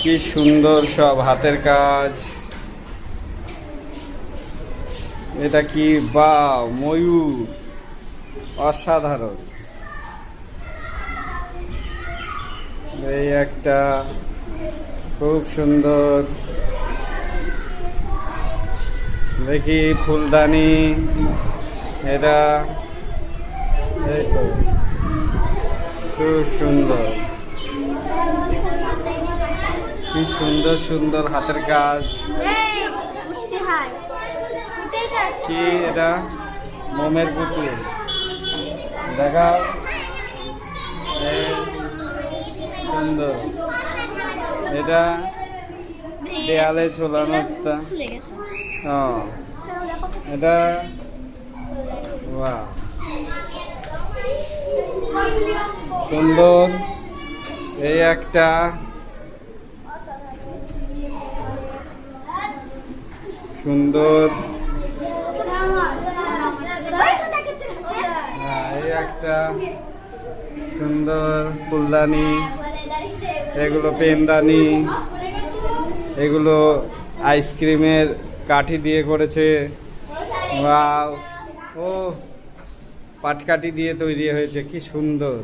কি সুন্দর সব হাতের কাজ। এটা কি বা ময়ূর, অসাধারণ। এই একটা খুব সুন্দর, দেখি ফুলদানি। এটা এই তো খুব সুন্দর, কি সুন্দর সুন্দর হাতের কাজ। কি এটা মোমের পুতুল, দেখা সুন্দর। এটা দেয়ালে ঝোলানো। এটা বাহ সুন্দর। এই একটা সুন্দর, এই একটা সুন্দর ফুলদানি। এগুলো পেনদানি, এগুলো আইসক্রিমের কাঠি দিয়ে করেছে। ওয়াও, ও পাটকাঠি দিয়ে তৈরি হয়েছে, কি সুন্দর।